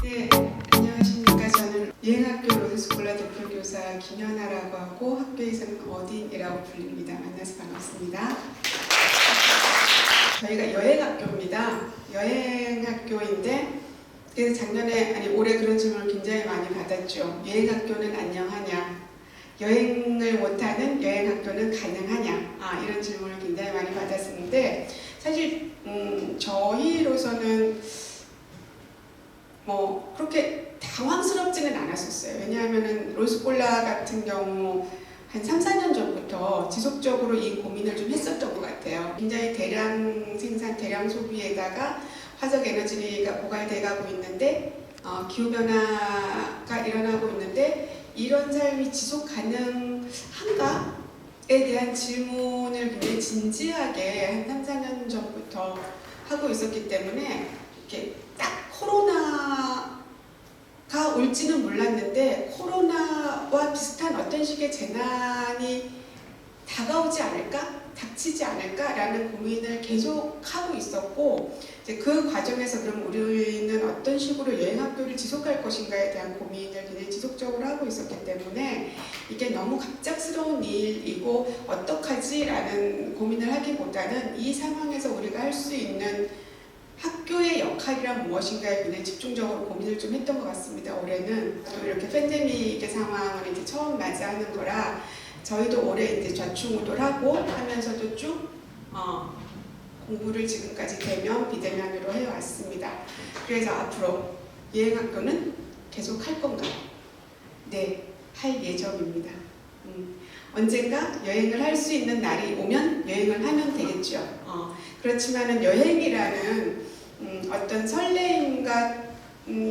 네, 안녕하십니까. 저는 여행학교 로드스콜라 대표교사 김연아라고 하고 학교에서는 어딘이라고 불립니다. 만나서 반갑습니다. 저희가 여행학교입니다. 여행학교인데 그래서 작년에 올해 그런 질문을 굉장히 많이 받았죠. 여행학교는 안녕하냐? 여행을 못하는 여행학교는 가능하냐? 이런 질문을 굉장히 많이 받았었는데 사실 저희로서는 그렇게 당황스럽지는 않았었어요. 왜냐하면 로스콜라 같은 경우 한 3, 4년 전부터 지속적으로 이 고민을 좀 했었던 것 같아요. 굉장히 대량 생산, 대량 소비에다가 화석 에너지가 고갈돼 가고 있는데 기후변화가 일어나고 있는데 이런 삶이 지속 가능한가에 대한 질문을 굉장히 진지하게 한 3, 4년 전부터 하고 있었기 때문에 이렇게 딱 코로나가 올지는 몰랐는데 코로나와 비슷한 어떤 식의 재난이 다가오지 않을까? 닥치지 않을까라는 고민을 계속 하고 있었고 이제 그 과정에서 그럼 우리는 어떤 식으로 여행학교를 지속할 것인가에 대한 고민을 굉장히 지속적으로 하고 있었기 때문에 이게 너무 갑작스러운 일이고 어떡하지라는 고민을 하기보다는 이 상황에서 우리가 할 수 있는 학교의 역할이란 무엇인가에 굉장히 집중적으로 고민을 좀 했던 것 같습니다. 올해는 또 이렇게 팬데믹의 상황을 이제 처음 맞이하는 거라 저희도 올해 이제 좌충우돌하고 하면서도 쭉 공부를 지금까지 대면, 비대면으로 해왔습니다. 그래서 앞으로 여행학교는 계속 할 건가요? 네, 할 예정입니다. 언젠가 여행을 할 수 있는 날이 오면 여행을 하면 되겠죠. 그렇지만은 여행이라는 어떤 설레임과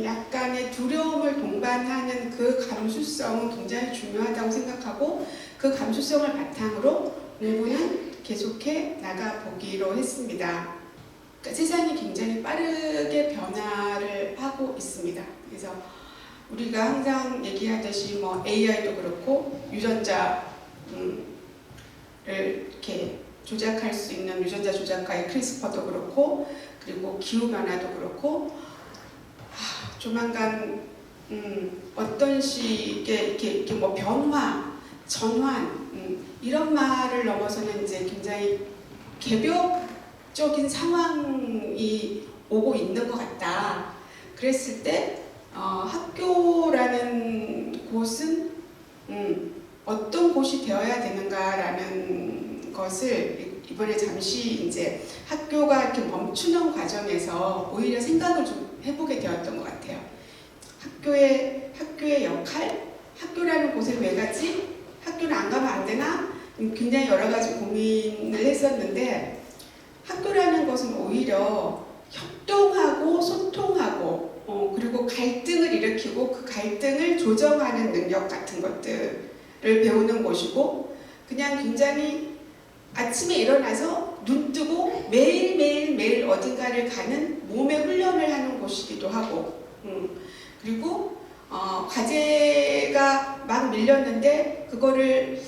약간의 두려움을 동반하는 그 감수성은 굉장히 중요하다고 생각하고 그 감수성을 바탕으로 공부는 계속해 나가보기로 했습니다. 그러니까 세상이 굉장히 빠르게 변화를 하고 있습니다. 그래서 우리가 항상 얘기하듯이 AI도 그렇고 유전자를 이렇게 조작할 수 있는 유전자 조작가의 크리스퍼도 그렇고 그리고 기후변화도 그렇고 조만간 어떤 식의 이렇게 변화, 전환 이런 말을 넘어서는 이제 굉장히 개벽적인 상황이 오고 있는 것 같다. 그랬을 때 학교라는 곳은 어떤 곳이 되어야 되는가라는 것을 이번에 잠시 이제 학교가 이렇게 멈추는 과정에서 오히려 생각을 좀 해보게 되었던 것 같아요. 학교의 역할? 학교라는 곳에 왜 가지? 학교는 안 가면 안 되나? 굉장히 여러 가지 고민을 했었는데 학교라는 것은 오히려 협동하고 소통하고 그리고 갈등을 일으키고 그 갈등을 조정하는 능력 같은 것들을 배우는 곳이고 그냥 굉장히 아침에 일어나서 눈 뜨고 매일 어딘가를 가는 몸의 훈련을 하는 곳이기도 하고 그리고 과제가 막 밀렸는데 그거를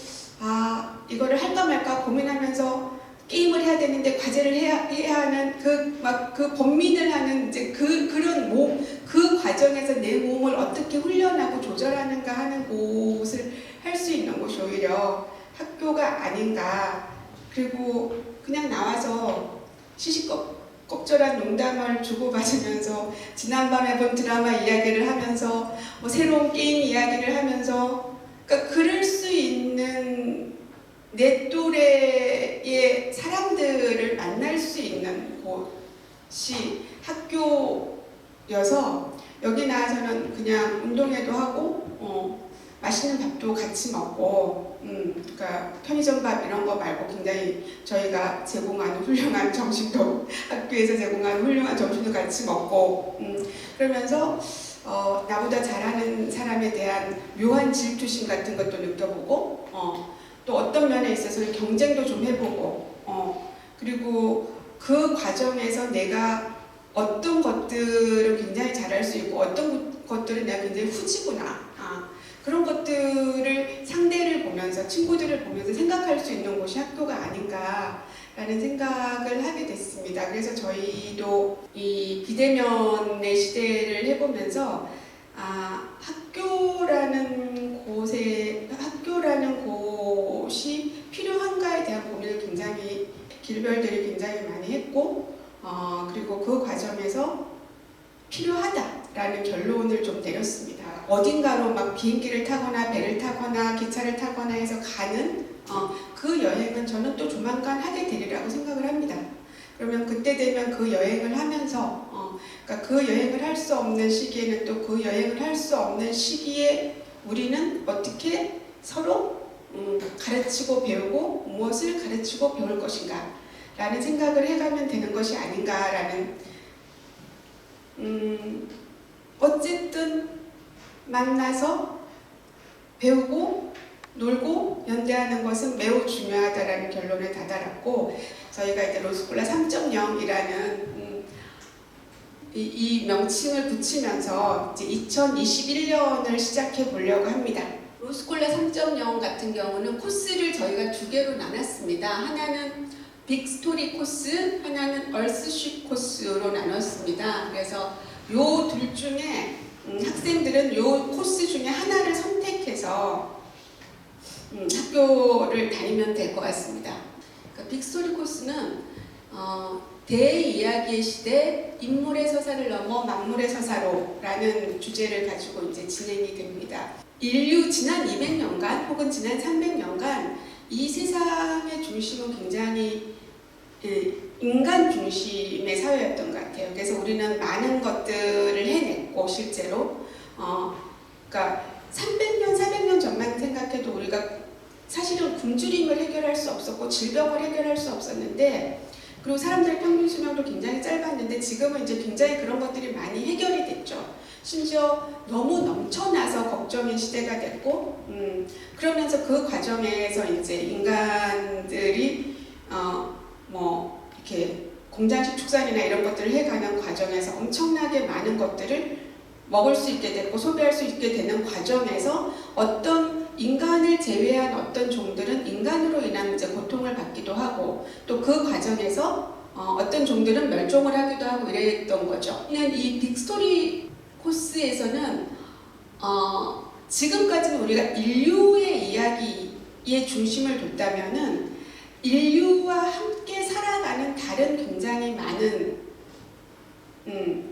이거를 할까 말까 고민하면서 게임을 해야 되는데 과제를 해야 하는 그 번민을 하는 이제 그런 그 과정에서 내 몸을 어떻게 훈련하고 조절하는가 하는 곳을 할 수 있는 곳이 오히려 학교가 아닌가. 그리고 그냥 나와서 시시껍적한 농담을 주고받으면서 지난밤에 본 드라마 이야기를 하면서 새로운 게임 이야기를 하면서 그러니까 그럴 수 있는 내 또래의 사람들을 만날 수 있는 곳이 학교여서 여기 나와서는 그냥 운동회도 하고 맛있는 밥도 같이 먹고 그러니까 편의점 밥 이런 거 말고 굉장히 저희가 제공하는 훌륭한 점심도 학교에서 제공하는 훌륭한 점심도 같이 먹고 그러면서 나보다 잘하는 사람에 대한 묘한 질투심 같은 것도 느껴보고 또 어떤 면에 있어서는 경쟁도 좀 해보고 그리고 그 과정에서 내가 어떤 것들을 굉장히 잘할 수 있고 어떤 것들은 내가 굉장히 후지구나. 그런 것들을 상대를 보면서 친구들을 보면서 생각할 수 있는 곳이 학교가 아닌가라는 생각을 하게 됐습니다. 그래서 저희도 이 비대면의 시대를 해보면서 학교라는 곳이 필요한가에 대한 고민을 굉장히 길별들이 굉장히 많이 했고 그리고 그 과정에서 필요하다라는 결론을 좀 내렸습니다. 어딘가로 막 비행기를 타거나 배를 타거나 기차를 타거나 해서 가는 그 여행은 저는 또 조만간 하게 되리라고 생각을 합니다. 그러면 그때 되면 그 여행을 하면서 그러니까 그 여행을 할 수 없는 시기에는 또 그 여행을 할 수 없는 시기에 우리는 어떻게 서로 가르치고 배우고 무엇을 가르치고 배울 것인가 라는 생각을 해가면 되는 것이 아닌가라는 어쨌든 만나서 배우고 놀고 연대하는 것은 매우 중요하다라는 결론에 다다랐고 저희가 이제 로스쿨라 3.0이라는 이 명칭을 붙이면서 이제 2021년을 시작해 보려고 합니다. 로스쿨라 3.0 같은 경우는 코스를 저희가 두 개로 나눴습니다. 하나는 빅스토리 코스, 하나는 얼스쉽 코스로 나눴습니다. 그래서 요 둘 중에 학생들은 요 코스 중에 하나를 선택해서 학교를 다니면 될 것 같습니다. 그러니까 빅스토리 코스는 대이야기의 시대, 인물의 서사를 넘어 만물의 서사로라는 주제를 가지고 이제 진행이 됩니다. 인류 지난 200년간 혹은 지난 300년간 이 세상의 중심은 굉장히 인간 중심의 사회였던 것 같아요. 그래서 우리는 많은 것들을 해냈고 실제로 그러니까 300년, 400년 전만 생각해도 우리가 사실은 굶주림을 해결할 수 없었고 질병을 해결할 수 없었는데 그리고 사람들의 평균 수명도 굉장히 짧았는데 지금은 이제 굉장히 그런 것들이 많이 해결이 됐죠. 심지어 너무 넘쳐나서 걱정의 시대가 됐고 그러면서 그 과정에서 이제 인간들이 뭐 이렇게 공장식 축산이나 이런 것들을 해가는 과정에서 엄청나게 많은 것들을 먹을 수 있게 됐고 소비할 수 있게 되는 과정에서 어떤 인간을 제외한 어떤 종들은 인간으로 인한 이제 고통을 받기도 하고 또 그 과정에서 어떤 종들은 멸종을 하기도 하고 이랬던 거죠. 이 빅스토리 코스에서는 지금까지는 우리가 인류의 이야기에 중심을 뒀다면은 인류와 함께 살아가는 다른 굉장히 많은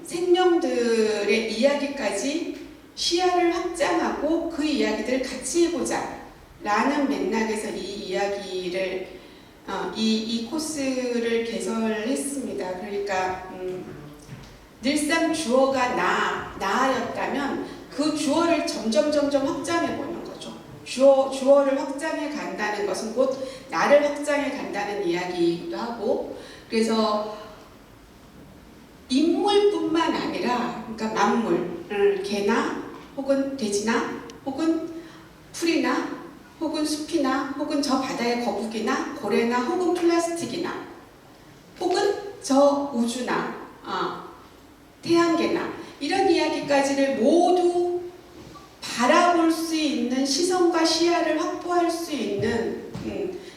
생명들의 이야기까지 시야를 확장하고 그 이야기들을 같이 해보자 라는 맥락에서 이 이야기를 이 코스를 개설했습니다. 그러니까 늘상 주어가 나였다면 그 주어를 점점 확장해 보는 거죠. 주어를 확장해 간다는 것은 곧 나를 확장해 간다는 이야기이기도 하고 그래서 인물뿐만 아니라 그러니까 만물, 개나 혹은 돼지나 혹은 풀이나 혹은 숲이나 혹은 저 바다의 거북이나 고래나 혹은 플라스틱이나 혹은 저 우주나 태양계나 이런 이야기까지를 모두 바라볼 수 있는 시선과 시야를 확보할 수 있는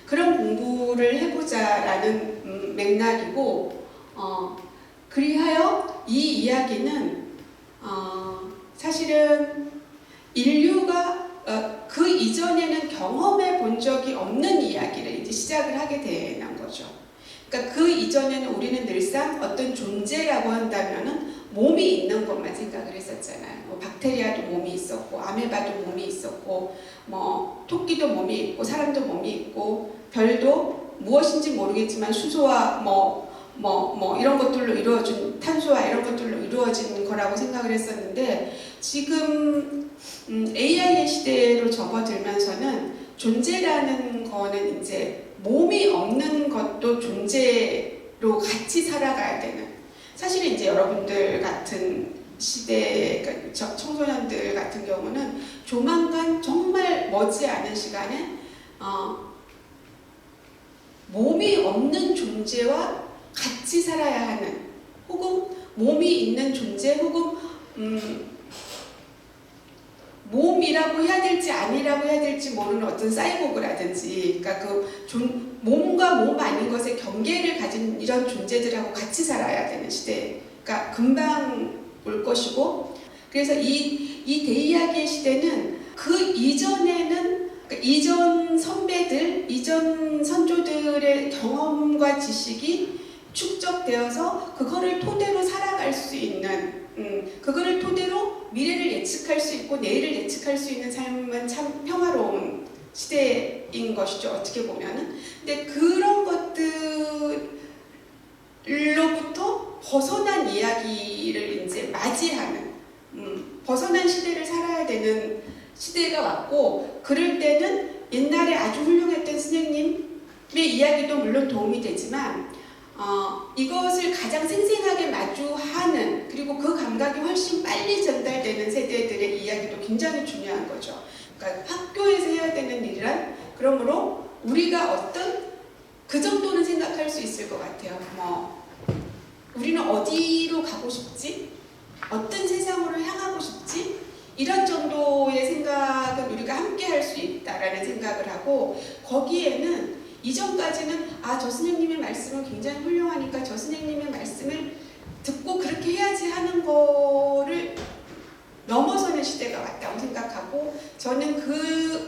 그런 공부를 해보자라는 맥락이고 그리하여 이 이야기는 사실은 인류가 그 이전에는 경험해 본 적이 없는 이야기를 이제 시작을 하게 되는 거죠. 그러니까 그 이전에는 우리는 늘상 어떤 존재라고 한다면은 몸이 있는 것만 생각을 했었잖아요. 뭐 박테리아도 몸이 있었고, 아메바도 몸이 있었고, 뭐 토끼도 몸이 있고, 사람도 몸이 있고, 별도 무엇인지 모르겠지만 수소와 이런 것들로 이루어진 탄소와 이런 것들로 이루어진 거라고 생각을 했었는데 지금 AI의 시대로 접어들면서는 존재라는 거는 이제 몸이 없는 것도 존재로 같이 살아가야 되는 사실은 이제 여러분들 같은 시대 그러니까 청소년들 같은 경우는 조만간 정말 머지않은 시간에 몸이 없는 존재와 같이 살아야 하는 혹은 몸이 있는 존재 혹은 몸이라고 해야 될지 아니라고 해야 될지 모르는 어떤 사이보그라든지, 그러니까 몸과 몸 아닌 것의 경계를 가진 이런 존재들하고 같이 살아야 되는 시대가 금방 올 것이고, 그래서 이 대이야기의 시대는 그 이전에는, 그러니까 이전 선배들, 이전 선조들의 경험과 지식이 축적되어서 그거를 토대로 살아갈 수 있는, 그거를 토대로 미래를 예측할 수 있고 내일을 예측할 수 있는 삶은 참 평화로운 시대인 것이죠, 어떻게 보면은. 근데 그런 것들로부터 벗어난 이야기를 이제 맞이하는, 벗어난 시대를 살아야 되는 시대가 왔고, 그럴 때는 옛날에 아주 훌륭했던 선생님의 이야기도 물론 도움이 되지만, 이것을 가장 생생하게 마주하는, 그리고 그 감각이 훨씬 빨리 전달되는 세대들의 이야기도 굉장히 중요한 거죠. 그러니까 학교에서 해야 되는 일이란, 그러므로 우리가 어떤 그 정도는 생각할 수 있을 것 같아요. 우리는 어디로 가고 싶지? 어떤 세상으로 향하고 싶지? 이런 정도의 생각은 우리가 함께 할 수 있다라는 생각을 하고, 거기에는 이전까지는 저 선생님의 말씀은 굉장히 훌륭하니까 저 선생님의 말씀을 듣고 그렇게 해야지 하는 거를 넘어서는 시대가 왔다고 생각하고, 저는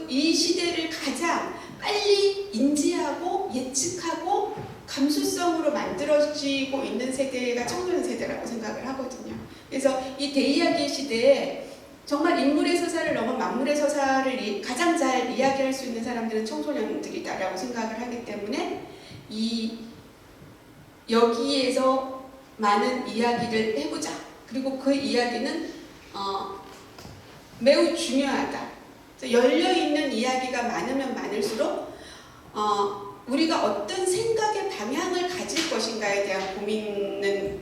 이 시대를 가장 빨리 인지하고 예측하고 감수성으로 만들어지고 있는 세대가 청소년 세대라고 생각을 하거든요. 그래서 이 대이야기의 시대에 정말 인물의 서사를 넘어 만물의 서사를 가장 잘 이야기할 수 있는 사람들은 청소년들이다라고 생각을 하기 때문에, 여기에서 많은 이야기를 해보자. 그리고 그 이야기는 매우 중요하다. 열려있는 이야기가 많으면 많을수록 우리가 어떤 생각의 방향을 가질 것인가에 대한 고민은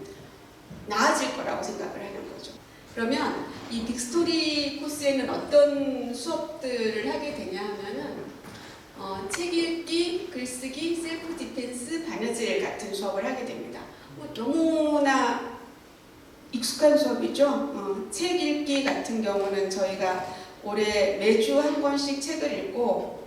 나아질 거라고 생각을 하는 거죠. 그러면 이 빅스토리 코스에는 어떤 수업들을 하게 되냐 하면은 책 읽기, 글쓰기, 셀프 디펜스, 바느질 같은 수업을 하게 됩니다. 너무나 익숙한 수업이죠. 책 읽기 같은 경우는 저희가 올해 매주 한 권씩 책을 읽고,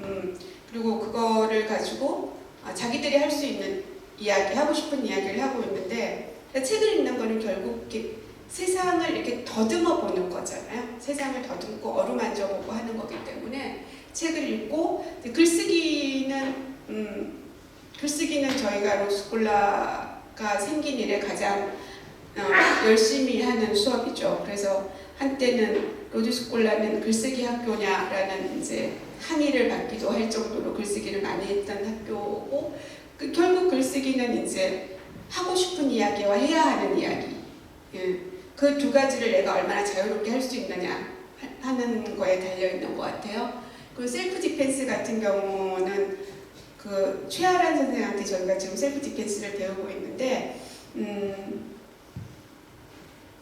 그리고 그거를 가지고 자기들이 할 수 있는 이야기, 하고 싶은 이야기를 하고 있는데, 책을 읽는 거는 결국 세상을 이렇게 더듬어 보는 거잖아요. 세상을 더듬고 어루만져 보고 하는 거기 때문에 책을 읽고, 글쓰기는 저희가 로스쿨라가 생긴 이래 가장 열심히 하는 수업이죠. 그래서 한때는 로드스콜라는 글쓰기 학교냐라는 이제 항의를 받기도 할 정도로 글쓰기를 많이 했던 학교고, 결국 글쓰기는 이제 하고 싶은 이야기와 해야 하는 이야기, 그 두 가지를 내가 얼마나 자유롭게 할 수 있느냐 하는 거에 달려있는 것 같아요. 그 셀프 디펜스 같은 경우는 그 최아란 선생한테 저희가 지금 셀프 디펜스를 배우고 있는데,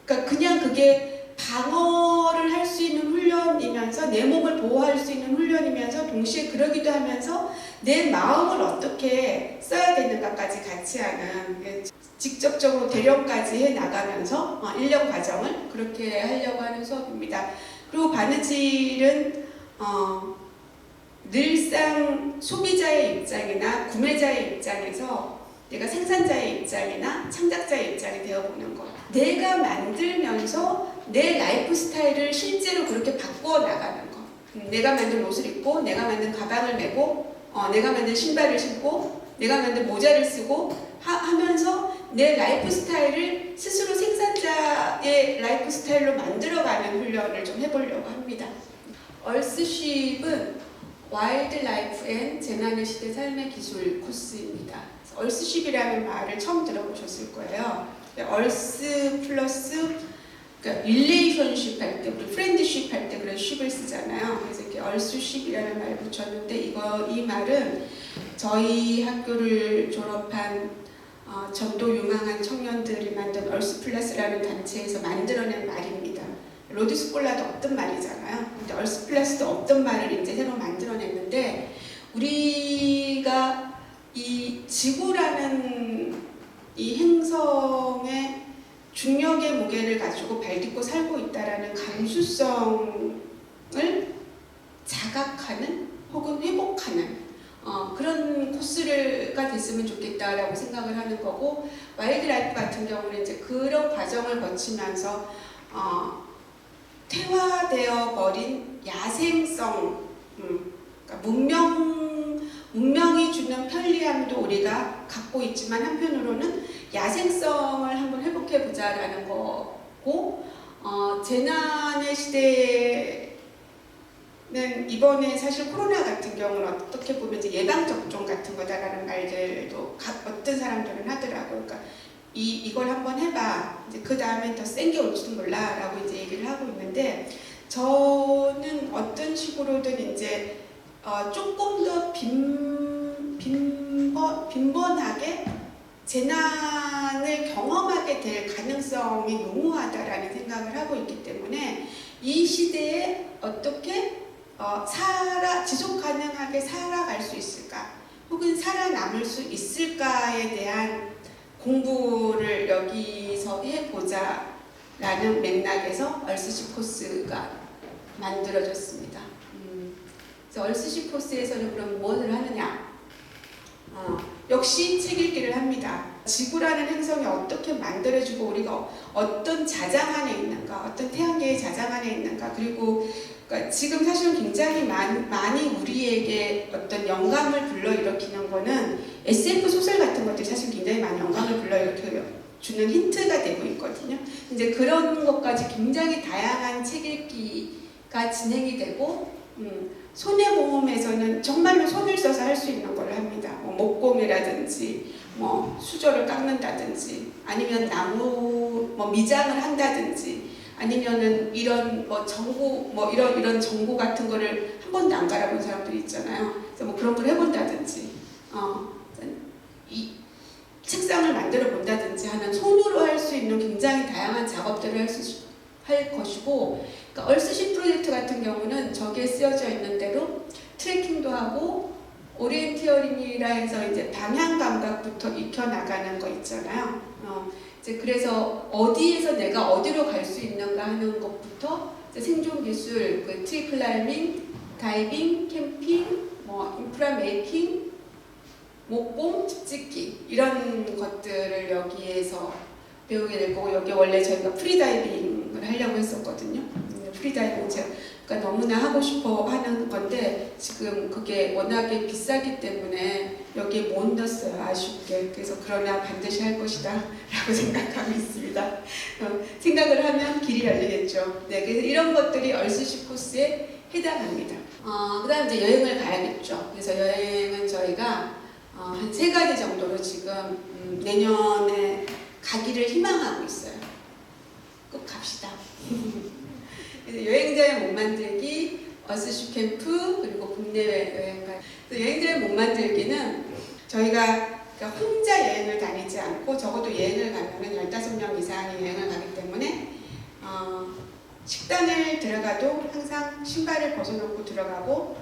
그러니까 그냥 그게 방어를 할 수 있는 훈련이면서 내 몸을 보호할 수 있는 훈련이면서 동시에 그러기도 하면서 내 마음을 어떻게 써야 되는가까지 같이 하는, 직접적으로 대련까지 해 나가면서 1년 과정을 그렇게 하려고 하는 수업입니다. 그리고 바느질은 늘상 소비자의 입장이나 구매자의 입장에서 내가 생산자의 입장이나 창작자의 입장이 되어보는 것, 내가 만들면서 내 라이프 스타일을 실제로 그렇게 바꿔 나가는 것, 내가 만든 옷을 입고, 내가 만든 가방을 메고, 내가 만든 신발을 신고, 내가 만든 모자를 쓰고 하면서 내 라이프 스타일을 스스로 생산자의 라이프 스타일로 만들어가는 훈련을 좀 해보려고 합니다. 얼스쉽은 와일드 라이프 앤 재난의 시대 삶의 기술 코스입니다. 얼스쉽이라는 말을 처음 들어보셨을 거예요. 얼스 플러스, 그러니까 릴레이션십 할 때, 우리 프렌드십 할 때 그런 쉽을 쓰잖아요. 그래서 이렇게 얼스쉽이라는 말을 붙였는데, 이 말은 저희 학교를 졸업한 전도 유망한 청년들이 만든 얼스플러스라는 단체에서 만들어낸 말입니다. 로드스콜라도 없던 말이잖아요. 근데 얼스플러스도 없던 말을 이제 새로 만들어냈는데, 우리가 이 지구라는 이 행성의 중력의 무게를 가지고 발딛고 살고 있다라는 감수성을 밸런스가 됐으면 좋겠다라고 생각을 하는 거고, 와일드라이프 같은 경우는 이제 그런 과정을 거치면서 퇴화되어 버린 야생성, 그러니까 문명이 주는 편리함도 우리가 갖고 있지만 한편으로는 야생성을 한번 회복해 보자라는 거고, 재난의 시대에는 이번에 사실 코로나 같은 경우는 어떻게 보면 이제 예방 접종 같은 거다라는 말들도 어떤 사람들은 하더라고요. 그러니까 이걸 한번 해봐. 이제 그 다음에 더 센 게 올지도 몰라라고 이제 얘기를 하고 있는데, 저는 어떤 식으로든 이제 조금 더 빈번하게 재난을 경험하게 될 가능성이 농후하다라는 생각을 하고 있기 때문에 이 시대에 어떻게 지속 가능하게 살아갈 수 있을까, 혹은 살아남을 수 있을까에 대한 공부를 여기서 해보자라는 맥락에서 얼스시 코스가 만들어졌습니다. 그래서 얼스시 코스에서는 그럼 무엇을 하느냐? 역시 책 읽기를 합니다. 지구라는 행성이 어떻게 만들어지고 우리가 어떤 자장 안에 있는가, 어떤 태양계의 자장 안에 있는가, 그리고 그러니까 지금 사실은 굉장히 많이 우리에게 어떤 영감을 불러일으키는 거는 SF 소설 같은 것들이 사실 굉장히 많이 영감을 불러일으켜주는 힌트가 되고 있거든요. 이제 그런 것까지 굉장히 다양한 책 읽기가 진행이 되고, 손해보험에서는 정말로 손을 써서 할 수 있는 걸 합니다. 뭐 목공이라든지, 뭐 수조를 깎는다든지, 아니면 나무 미장을 한다든지, 아니면은 이런 전구 이런 전구 같은 거를 한 번도 안 갈아본 사람들이 있잖아요. 그래서 뭐 그런 걸 해본다든지, 이 책상을 만들어 본다든지 하는 손으로 할 수 있는 굉장히 다양한 작업들을 할 것이고, 그러니까 얼스시 프로젝트 같은 경우는 저기에 쓰여져 있는 대로 트래킹도 하고 오리엔티어링이라 해서 이제 방향 감각부터 익혀 나가는 거 있잖아요. 이제 그래서 어디에서 내가 어디로 갈 수 있는가 하는 것부터 생존 기술, 트리 클라이밍, 다이빙, 캠핑, 인프라 메이킹, 목공, 집짓기 이런 것들을 여기에서 배우게 될 거고, 여기 원래 저희가 프리다이빙을 하려고 했었거든요. 프리다이빙 제가 너무나 하고 싶어 하는 건데 지금 그게 워낙에 비싸기 때문에 여기에 못 넣었어요, 아쉽게. 그래서 그러나 반드시 할 것이다 라고 생각하고 있습니다. 생각을 하면 길이 열리겠죠. 네, 그래서 이런 것들이 얼스시 코스에 해당합니다. 그 다음 이제 여행을 가야겠죠. 그래서 여행은 저희가 한 3가지 정도로 지금 내년에 가기를 희망하고 있어요. 꼭 갑시다. 여행자의 몸 만들기, 얼스시 캠프, 그리고 국내외 여행가. 여행자의 몸 만들기는 저희가 혼자 여행을 다니지 않고 적어도 여행을 가면은 15명 이상이 여행을 가기 때문에 식당을 들어가도 항상 신발을 벗어놓고 들어가고,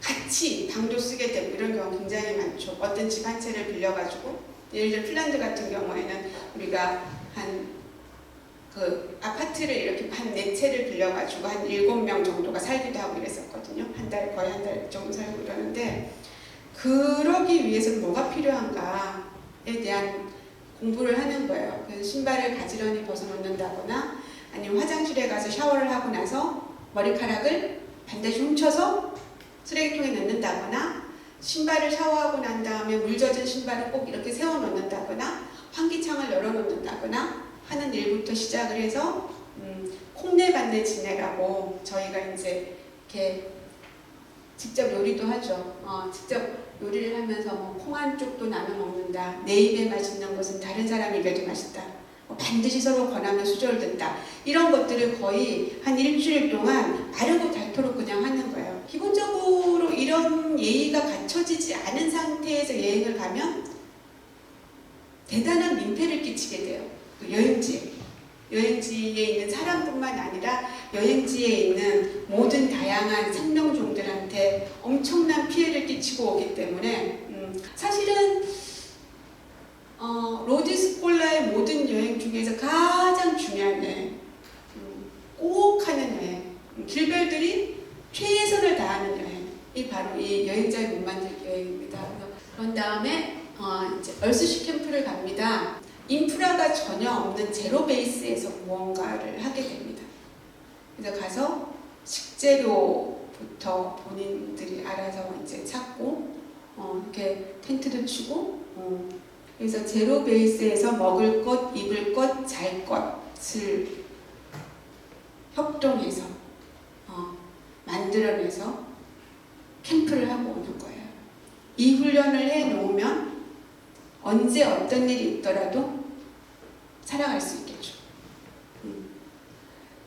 같이 방도 쓰게 되고 이런 경우 굉장히 많죠. 어떤 집 한 채를 빌려가지고, 예를 들어 핀란드 같은 경우에는 우리가 그 아파트를 이렇게 한 4채를 빌려가지고 한 7명 정도가 살기도 하고 이랬었거든요. 거의 한 달 정도 살고 이러는데, 그러기 위해서는 뭐가 필요한가에 대한 공부를 하는 거예요. 그래서 신발을 가지런히 벗어놓는다거나, 아니면 화장실에 가서 샤워를 하고 나서 머리카락을 반드시 훔쳐서 쓰레기통에 넣는다거나, 신발을 샤워하고 난 다음에 물 젖은 신발을 꼭 이렇게 세워놓는다거나, 환기창을 열어놓는다거나 하는 일부터 시작을 해서 콩내반내 지내라고 저희가 이제 이렇게 직접 요리도 하죠. 직접 요리를 하면서 콩 한 쪽도 나눠 먹는다. 내 입에 맛있는 것은 다른 사람 입에도 맛있다. 반드시 서로 권하며 수저를 든다. 이런 것들을 거의 한 일주일 동안 마르고 닳도록 그냥 하는 거예요. 기본적으로 이런 예의가 갖춰지지 않은 상태에서 여행을 가면 대단한 민폐를 끼치게 돼요. 여행지에 있는 사람뿐만 아니라 여행지에 있는 모든 다양한 생명종들한테 엄청난 피해를 끼치고 오기 때문에 사실은 로디스콜라의 모든 여행 중에서 가장 중요한 여행, 꼭 하는 여행, 길별들이 최선을 다하는 여행이 바로 이 여행자의 몸 만들기 여행입니다. 그런 다음에 이제 얼스시 캠프를 갑니다. 인프라가 전혀 없는 제로 베이스에서 무언가를 하게 됩니다. 그래서 가서 식재료부터 본인들이 알아서 이제 찾고 이렇게 텐트도 치고 그래서 제로 베이스에서 먹을 것, 입을 것, 잘 것을 협동해서 만들어내서 캠프를 하고 오는 거예요. 이 훈련을 해놓으면 언제 어떤 일이 있더라도 살아갈 수 있겠죠.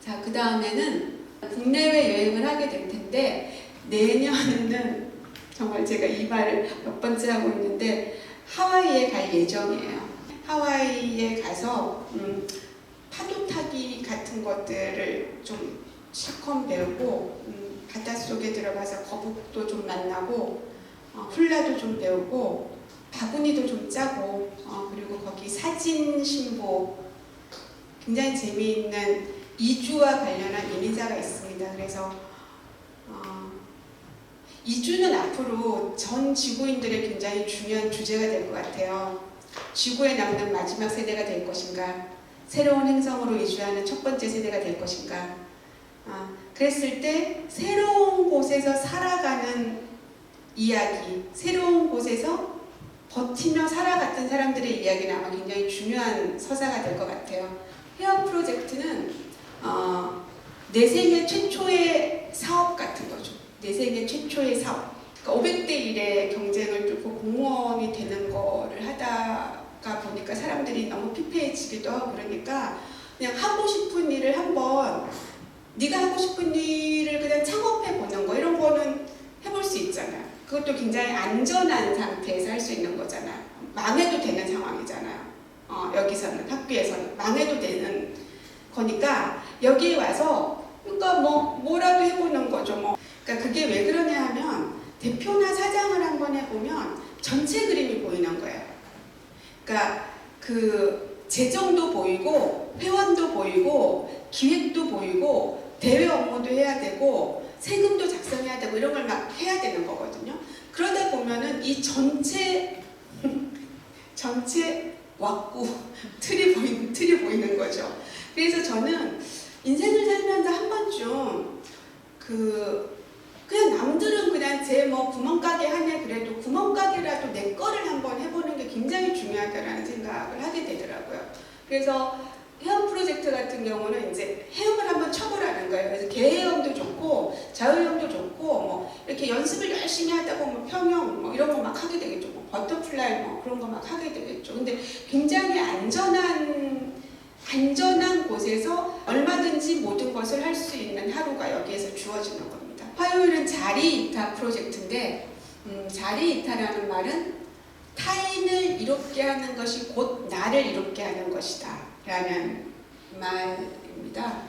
자, 그 다음에는 국내외 여행을 하게 될 텐데 내년에는 정말 제가 이 말을 몇 번째 하고 있는데 하와이에 갈 예정이에요. 하와이에 가서 파도 타기 같은 것들을 좀 실컷 배우고 바닷속에 들어가서 거북도 좀 만나고 훌라도 좀 배우고 바구니도 좀 짜고 그리고 거기 사진 신고 굉장히 재미있는 이주와 관련한 이미자가 있습니다. 그래서 이주는 앞으로 전 지구인들의 굉장히 중요한 주제가 될 것 같아요. 지구에 남는 마지막 세대가 될 것인가, 새로운 행성으로 이주하는 첫 번째 세대가 될 것인가. 그랬을 때 새로운 곳에서 살아가는 이야기, 새로운 곳에서 버티며 살아갔던 사람들의 이야기는 아마 굉장히 중요한 서사가 될 것 같아요. 헤어 프로젝트는 내 생애 최초의 사업 같은 거죠. 내 생애 최초의 사업. 그러니까 500대 1의 경쟁을 뚫고 공무원이 되는 거를 하다가 보니까 사람들이 너무 피폐해지기도 하고 그러니까 그냥 하고 싶은 일을 한번 네가 하고 싶은 일을 그냥 창업해 보는 거 이런 거는 해볼 수 있잖아요. 그것도 굉장히 안전한 상태에서 할 수 있는 거잖아요. 망해도 되는 상황이잖아요. 여기서는 학교에서는 망해도 되는 거니까 여기에 와서 그러니까 뭐라도 해보는 거죠. 그러니까 그게 왜 그러냐 하면 대표나 사장을 한번 해보면 전체 그림이 보이는 거예요. 그러니까 그 재정도 보이고 회원도 보이고 기획도 보이고 대외 업무도 해야 되고 세금도 작성해야 되고 이런 걸 막 해야 되는 거거든요. 그러다 보면은 이 전체 왁구 틀이 보이는 거죠. 그래서 저는 인생을 살면서 한 번쯤 그냥 남들은 그냥 제 구멍가게 하네 그래도 구멍가게라도 내 거를 한번 해보는 게 굉장히 중요하다라는 생각을 하게 되더라고요. 그래서 헤엄 프로젝트 같은 경우는 이제 헤엄을 한번 쳐보라는 거예요. 그래서 개헤엄도 좋고 자유형도 좋고 이렇게 연습을 열심히 하다 보면 평형 이런 거 막 하게 되겠죠. 버터플라이 그런 거 막 하게 되겠죠. 근데 굉장히 안전한 곳에서 얼마든지 모든 것을 할 수 있는 하루가 여기에서 주어지는 겁니다. 화요일은 자리이타 프로젝트인데 자리이타라는 말은 타인을 이롭게 하는 것이 곧 나를 이롭게 하는 것이다 라는 말입니다.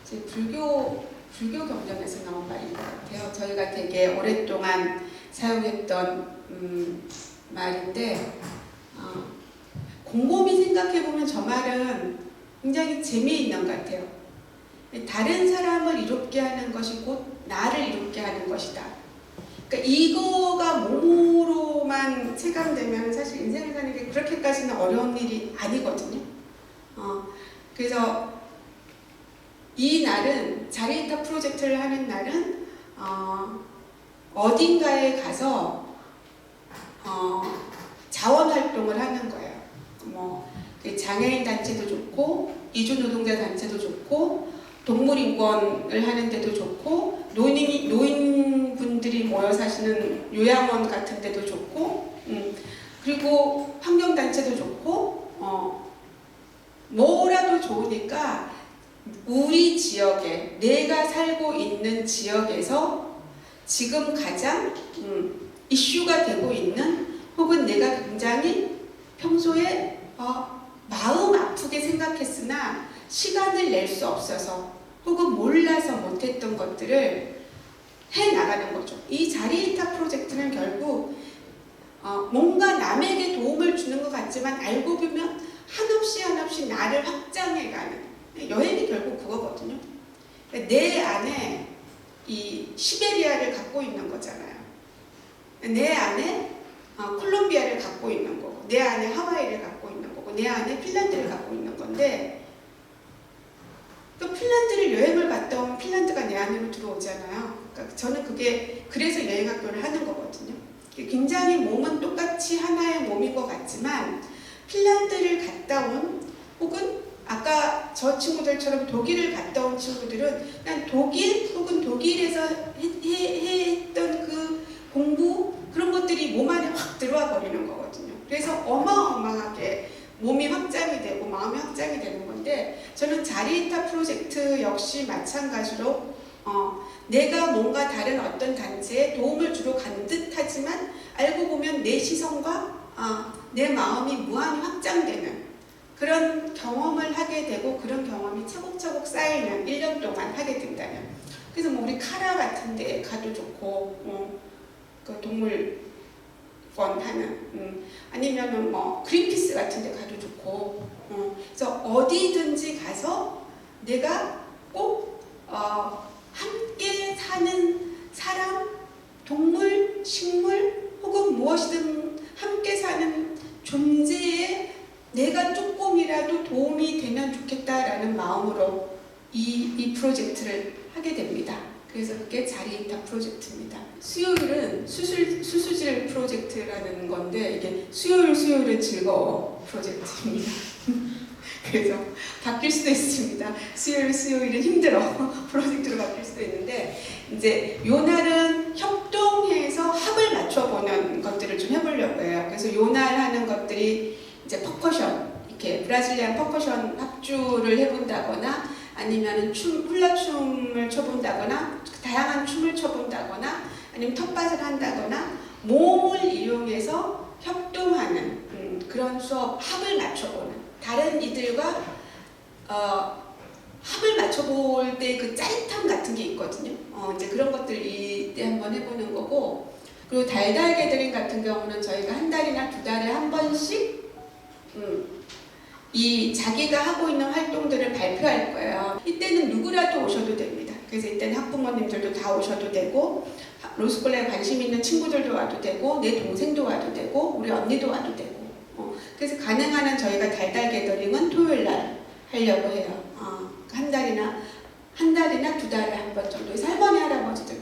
제 불교 경전에서 나온 말인 것 같아요. 저희가 되게 오랫동안 사용했던 말인데 곰곰이 생각해보면 저 말은 굉장히 재미있는 것 같아요. 다른 사람을 이롭게 하는 것이 곧 나를 이롭게 하는 것이다. 그러니까 이거가 몸으로만 체감되면 사실 인생을 사는 게 그렇게까지는 어려운 일이 아니거든요. 그래서 이 날은 자리이타 프로젝트를 하는 날은 어딘가에 가서 자원 활동을 하는 거예요. 장애인 단체도 좋고 이주노동자 단체도 좋고 동물인권을 하는 데도 좋고 노인분들이 모여 사시는 요양원 같은 데도 좋고 그리고 환경단체도 좋고 뭐라도 좋으니까 우리 지역에 내가 살고 있는 지역에서 지금 가장 이슈가 되고 있는 혹은 내가 굉장히 평소에 마음 아프게 생각했으나 시간을 낼 수 없어서 혹은 몰라서 못했던 것들을 해나가는 거죠. 이 자리이타 프로젝트는 결국 뭔가 남에게 도움을 주는 것 같지만 알고 보면 한없이 나를 확장해가는 여행이 결국 그거거든요. 내 안에 이 시베리아를 갖고 있는 거잖아요. 내 안에 콜롬비아를 갖고 있는 거고, 내 안에 하와이를 갖고 있는 거고, 내 안에 핀란드를 갖고 있는 건데, 또 핀란드를 여행을 갔다 오면 핀란드가 내 안으로 들어오잖아요. 그러니까 저는 그게 그래서 여행학교를 하는 거거든요. 굉장히 몸은 똑같이 하나의 몸인 것 같지만 핀란드를 갔다 온, 혹은 아까 저 친구들처럼 독일을 갔다 온 친구들은 그냥 독일 혹은 독일에서 했던 그 공부, 그런 것들이 몸 안에 확 들어와 버리는 거거든요. 그래서 어마어마하게 몸이 확장이 되고 마음이 확장이 되는 건데, 저는 자리이타 프로젝트 역시 마찬가지로 내가 뭔가 다른 어떤 단체에 도움을 주러 간 듯하지만 알고 보면 내 시선과 내 마음이 무한히 확장되는 그런 경험을 하게 되고, 그런 경험이 차곡차곡 쌓이면 1년 동안 하게 된다면, 그래서 뭐 우리 카라 같은 데 가도 좋고, 그 동물원 하는, 아니면은 뭐 그린피스 같은 데 가도 좋고, 그래서 어디든지 가서 내가 꼭 함께 사는 사람, 동물, 식물 혹은 무엇이든 함께 사는 존재에 내가 조금이라도 도움이 되면 좋겠다라는 마음으로 이 프로젝트를 하게 됩니다. 그래서 그게 자리이타 프로젝트입니다. 수요일은 수수질 프로젝트라는 건데, 이게 수요일은 즐거워 프로젝트입니다. 그래서 바뀔 수도 있습니다. 수요일은 힘들어 프로젝트로 바뀔 수도 있는데, 이제 요 날은 협동해서 합을 맞춰보는 것들을 좀 해보려고 해요. 그래서 요 날 하는 것들이 이제 퍼커션, 이렇게 브라질리안 퍼커션 합주를 해본다거나, 아니면 훌라춤을 춰본다거나, 다양한 춤을 춰본다거나, 아니면 텃밭을 한다거나, 몸을 이용해서 협동하는 그런 수업, 합을 맞춰보는, 다른 이들과 합을 맞춰볼 때 그 짜릿함 같은 게 있거든요. 이제 그런 것들 이때 한번 해보는 거고, 그리고 달달 게더링 같은 경우는 저희가 한 달이나 두 달에 한 번씩 이 자기가 하고 있는 활동들을 발표할 거예요. 이때는 누구라도 오셔도 됩니다. 그래서 이때는 학부모님들도 다 오셔도 되고, 로스쿨러에 관심 있는 친구들도 와도 되고, 내 동생도 와도 되고, 우리 언니도 와도 되고, 그래서 가능한 한 저희가 달달 게더링은 토요일 날 하려고 해요. 한 달이나 두 달에 한 번 정도. 그래서 할머니 할아버지들